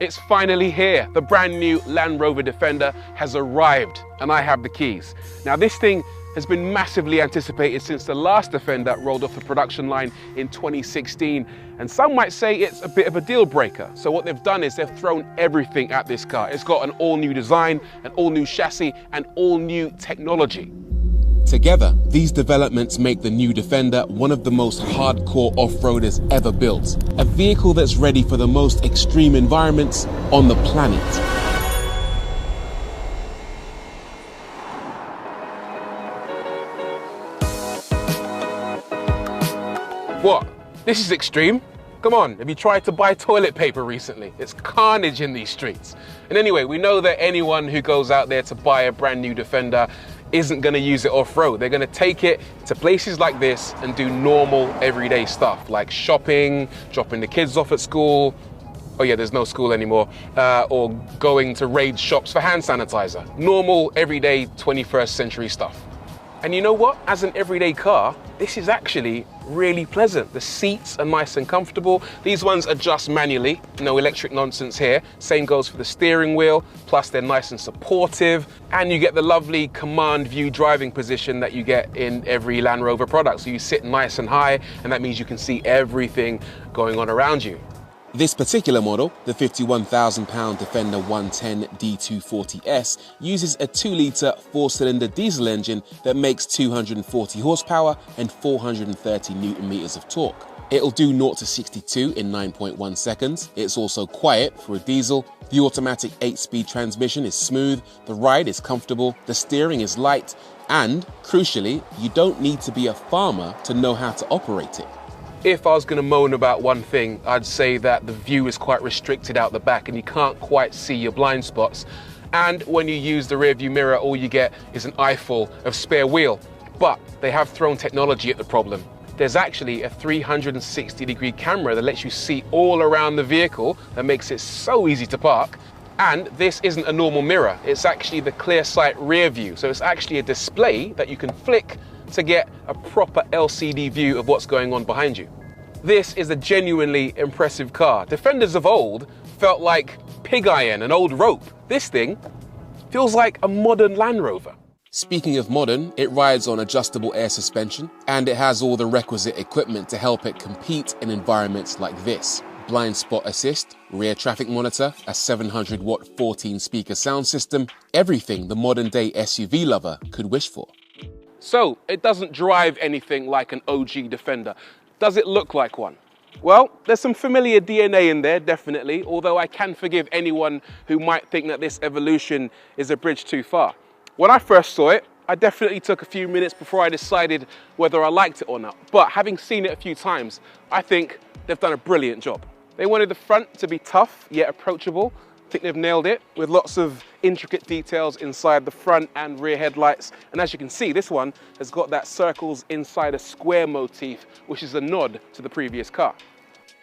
It's finally here. The brand new Land Rover Defender has arrived and I have the keys. Now this thing has been massively anticipated since the last Defender rolled off the production line in 2016, and some might say it's a bit of a deal breaker. So what they've done is they've thrown everything at this car. It's got an all new design, an all new chassis, and all new technology. Together, these developments make the new Defender one of the most hardcore off-roaders ever built. A vehicle that's ready for the most extreme environments on the planet. What? This is extreme? Come on, have you tried to buy toilet paper recently? It's carnage in these streets. And anyway, we know that anyone who goes out there to buy a brand new Defender isn't gonna use it off-road. They're gonna take it to places like this and do normal everyday stuff like shopping, dropping the kids off at school. Oh yeah, there's no school anymore. Or going to raid shops for hand sanitizer. Normal, everyday 21st century stuff. And you know what? As an everyday car, this is actually really pleasant. The seats are nice and comfortable. These ones adjust manually, no electric nonsense here. Same goes for the steering wheel, plus they're nice and supportive, and you get the lovely command view driving position that you get in every Land Rover product. So you sit nice and high, and that means you can see everything going on around you. This particular model, the £51,000 Defender 110 D240S, uses a 2-litre 4-cylinder diesel engine that makes 240 horsepower and 430 newton meters of torque. It'll do 0 to 62 in 9.1 seconds. It's also quiet for a diesel. The automatic 8-speed transmission is smooth, the ride is comfortable, the steering is light, and, crucially, you don't need to be a farmer to know how to operate it. If I was going to moan about one thing, I'd say that the view is quite restricted out the back and you can't quite see your blind spots. And when you use the rear view mirror, all you get is an eyeful of spare wheel. But they have thrown technology at the problem. There's actually a 360-degree camera that lets you see all around the vehicle that makes it so easy to park. And this isn't a normal mirror, it's actually the clear sight rear view. So it's actually a display that you can flick to get a proper LCD view of what's going on behind you. This is a genuinely impressive car. Defenders of old felt like pig iron and old rope. This thing feels like a modern Land Rover. Speaking of modern, it rides on adjustable air suspension, and it has all the requisite equipment to help it compete in environments like this. Blind spot assist, rear traffic monitor, a 700-watt 14-speaker sound system, everything the modern-day SUV lover could wish for. So, it doesn't drive anything like an OG Defender. Does it look like one? Well, there's some familiar DNA in there, definitely, although I can forgive anyone who might think that this evolution is a bridge too far. When I first saw it, I definitely took a few minutes before I decided whether I liked it or not. But having seen it a few times, I think they've done a brilliant job. They wanted the front to be tough, yet approachable. I think they've nailed it, with lots of intricate details inside the front and rear headlights. And as you can see, this one has got that circles inside a square motif, which is a nod to the previous car.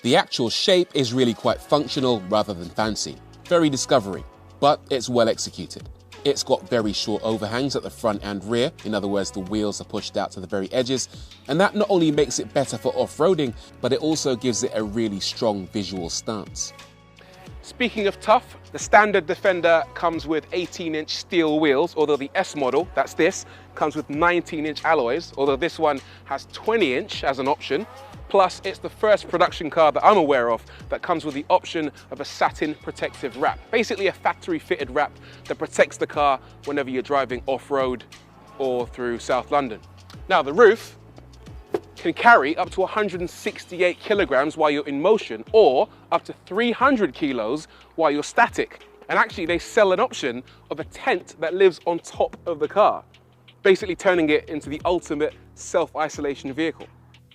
The actual shape is really quite functional rather than fancy. Very Discovery, but it's well executed. It's got very short overhangs at the front and rear. In other words, the wheels are pushed out to the very edges. And that not only makes it better for off-roading, but it also gives it a really strong visual stance. Speaking of tough, the standard Defender comes with 18-inch steel wheels, although the S model, that's this, comes with 19-inch alloys, although this one has 20-inch as an option. Plus, it's the first production car that I'm aware of that comes with the option of a satin protective wrap. Basically a factory-fitted wrap that protects the car whenever you're driving off-road or through South London. Now, the roof can carry up to 168 kilograms while you're in motion, or up to 300 kilos while you're static. And actually, they sell an option of a tent that lives on top of the car, basically turning it into the ultimate self-isolation vehicle.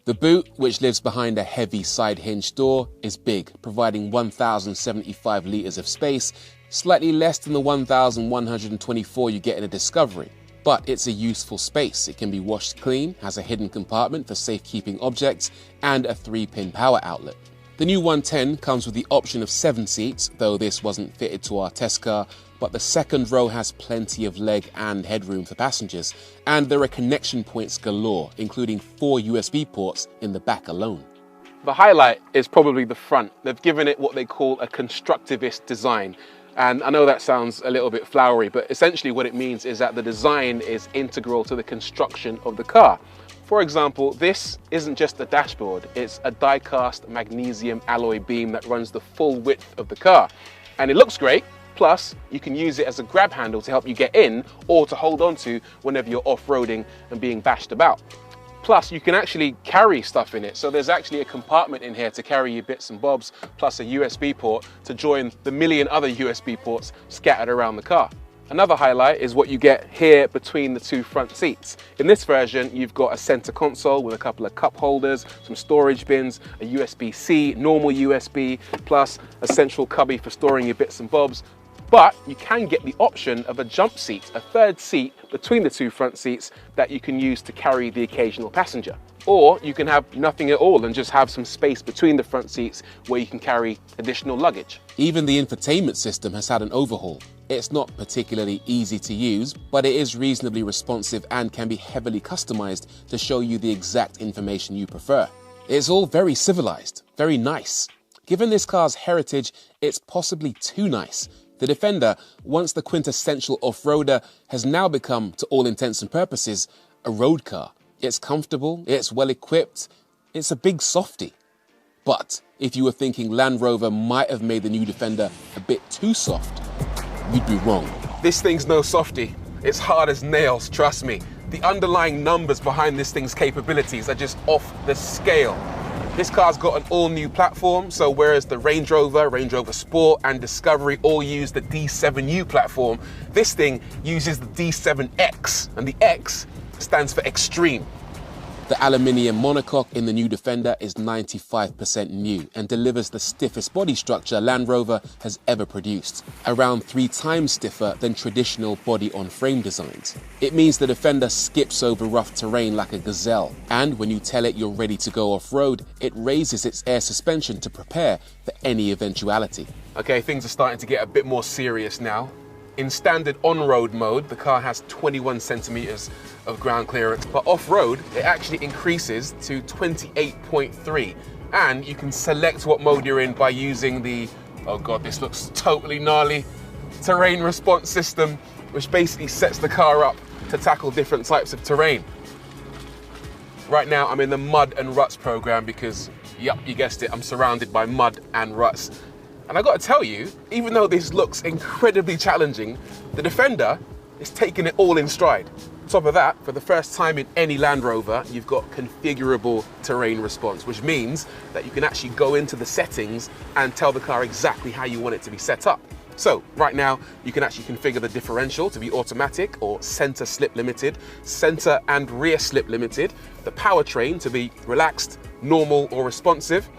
The boot, which lives behind a heavy side hinge door, is big, providing 1,075 litres of space, slightly less than the 1,124 you get in a Discovery. But it's a useful space. It can be washed clean, has a hidden compartment for safekeeping objects, and a 3-pin power outlet. The new 110 comes with the option of 7 seats, though this wasn't fitted to our test car, but the second row has plenty of leg and headroom for passengers, and there are connection points galore, including 4 USB ports in the back alone. The highlight is probably the front. They've given it what they call a constructivist design. And I know that sounds a little bit flowery, but essentially what it means is that the design is integral to the construction of the car. For example, this isn't just a dashboard, it's a die-cast magnesium alloy beam that runs the full width of the car. And it looks great, plus you can use it as a grab handle to help you get in or to hold on to whenever you're off-roading and being bashed about. Plus, you can actually carry stuff in it. So there's actually a compartment in here to carry your bits and bobs, plus a USB port to join the million other USB ports scattered around the car. Another highlight is what you get here between the two front seats. In this version, you've got a center console with a couple of cup holders, some storage bins, a USB-C, normal USB, plus a central cubby for storing your bits and bobs. But you can get the option of a jump seat, a third seat between the two front seats that you can use to carry the occasional passenger. Or you can have nothing at all and just have some space between the front seats where you can carry additional luggage. Even the infotainment system has had an overhaul. It's not particularly easy to use, but it is reasonably responsive and can be heavily customized to show you the exact information you prefer. It's all very civilized, very nice. Given this car's heritage, it's possibly too nice. The Defender, once the quintessential off-roader, has now become, to all intents and purposes, a road car. It's comfortable, it's well equipped, it's a big softie. But if you were thinking Land Rover might have made the new Defender a bit too soft, you'd be wrong. This thing's no softie. It's hard as nails, trust me. The underlying numbers behind this thing's capabilities are just off the scale. This car's got an all-new platform, so whereas the Range Rover Sport and Discovery all use the D7U platform, this thing uses the D7X, and the X stands for Extreme. The aluminium monocoque in the new Defender is 95% new and delivers the stiffest body structure Land Rover has ever produced, around 3 times stiffer than traditional body-on-frame designs. It means the Defender skips over rough terrain like a gazelle, and when you tell it you're ready to go off-road, it raises its air suspension to prepare for any eventuality. Okay, things are starting to get a bit more serious now. In standard on-road mode, the car has 21 centimeters of ground clearance, but off-road, it actually increases to 28.3. And you can select what mode you're in by using the, oh God, this looks totally gnarly, terrain response system, which basically sets the car up to tackle different types of terrain. Right now, I'm in the mud and ruts program because, yep, you guessed it, I'm surrounded by mud and ruts. And I gotta tell you, even though this looks incredibly challenging, the Defender is taking it all in stride. On top of that, for the first time in any Land Rover, you've got configurable terrain response, which means that you can actually go into the settings and tell the car exactly how you want it to be set up. So right now, you can actually configure the differential to be automatic or center slip limited, center and rear slip limited, the powertrain to be relaxed, normal or responsive,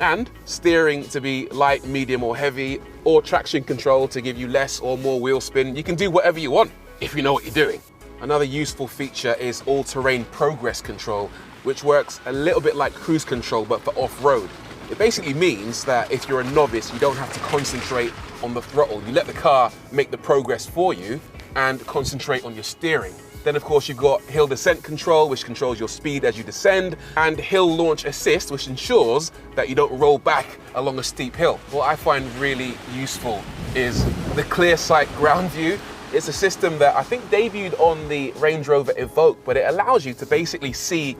and steering to be light, medium or heavy, or traction control to give you less or more wheel spin. You can do whatever you want if you know what you're doing. Another useful feature is all-terrain progress control, which works a little bit like cruise control but for off-road. It basically means that if you're a novice, you don't have to concentrate on the throttle. You let the car make the progress for you and concentrate on your steering. Then of course you've got hill descent control, which controls your speed as you descend, and hill launch assist, which ensures that you don't roll back along a steep hill. What I find really useful is the clear sight ground view. It's a system that I think debuted on the Range Rover Evoque, but it allows you to basically see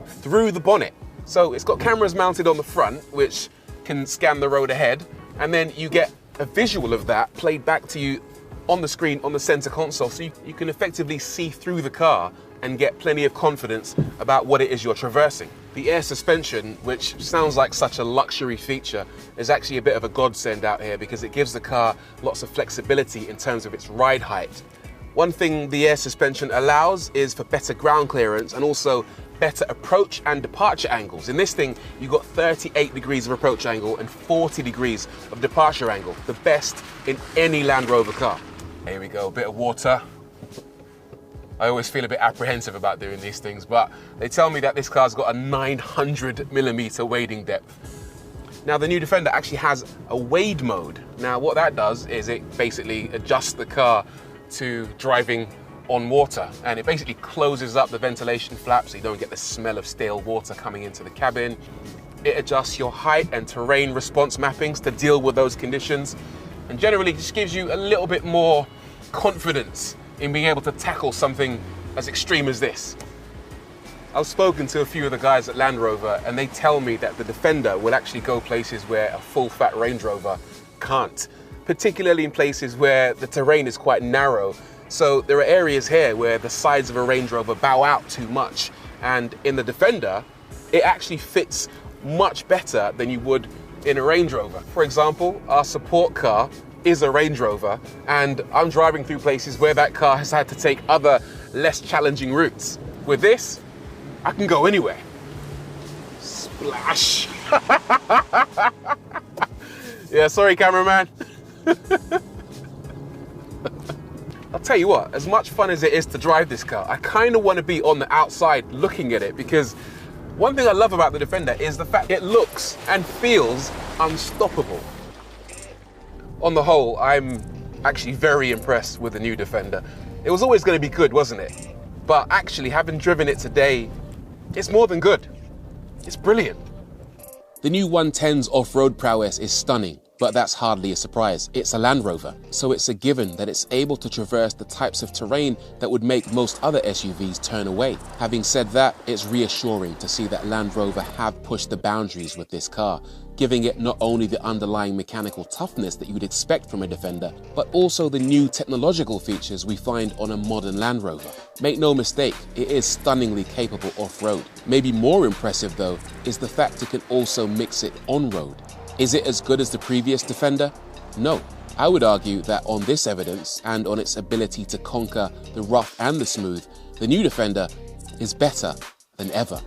through the bonnet. So it's got cameras mounted on the front, which can scan the road ahead, and then you get a visual of that played back to you on the screen on the center console, so you can effectively see through the car and get plenty of confidence about what it is you're traversing. The air suspension, which sounds like such a luxury feature, is actually a bit of a godsend out here because it gives the car lots of flexibility in terms of its ride height. One thing the air suspension allows is for better ground clearance and also better approach and departure angles. In this thing, you've got 38 degrees of approach angle and 40 degrees of departure angle, the best in any Land Rover car. Here we go, a bit of water. I always feel a bit apprehensive about doing these things, but they tell me that this car's got a 900mm wading depth. Now the new Defender actually has a wade mode. Now what that does is it basically adjusts the car to driving on water, and it basically closes up the ventilation flap so you don't get the smell of stale water coming into the cabin. It adjusts your height and terrain response mappings to deal with those conditions, and generally just gives you a little bit more confidence in being able to tackle something as extreme as this. I've spoken to a few of the guys at Land Rover, and they tell me that the Defender will actually go places where a full-fat Range Rover can't, particularly in places where the terrain is quite narrow. So there are areas here where the sides of a Range Rover bow out too much, and in the Defender, it actually fits much better than you would in a Range Rover. For example, our support car is a Range Rover, and I'm driving through places where that car has had to take other less challenging routes. With this, I can go anywhere. Splash. Yeah, sorry, cameraman. I'll tell you what, as much fun as it is to drive this car, I kind of want to be on the outside looking at it, because one thing I love about the Defender is the fact it looks and feels unstoppable. On the whole, I'm actually very impressed with the new Defender. It was always going to be good, wasn't it? But actually, having driven it today, it's more than good. It's brilliant. The new 110's off-road prowess is stunning, but that's hardly a surprise. It's a Land Rover, so it's a given that it's able to traverse the types of terrain that would make most other SUVs turn away. Having said that, it's reassuring to see that Land Rover have pushed the boundaries with this car, giving it not only the underlying mechanical toughness that you would expect from a Defender, but also the new technological features we find on a modern Land Rover. Make no mistake, it is stunningly capable off-road. Maybe more impressive though, is the fact it can also mix it on-road. Is it as good as the previous Defender? No. I would argue that on this evidence and on its ability to conquer the rough and the smooth, the new Defender is better than ever.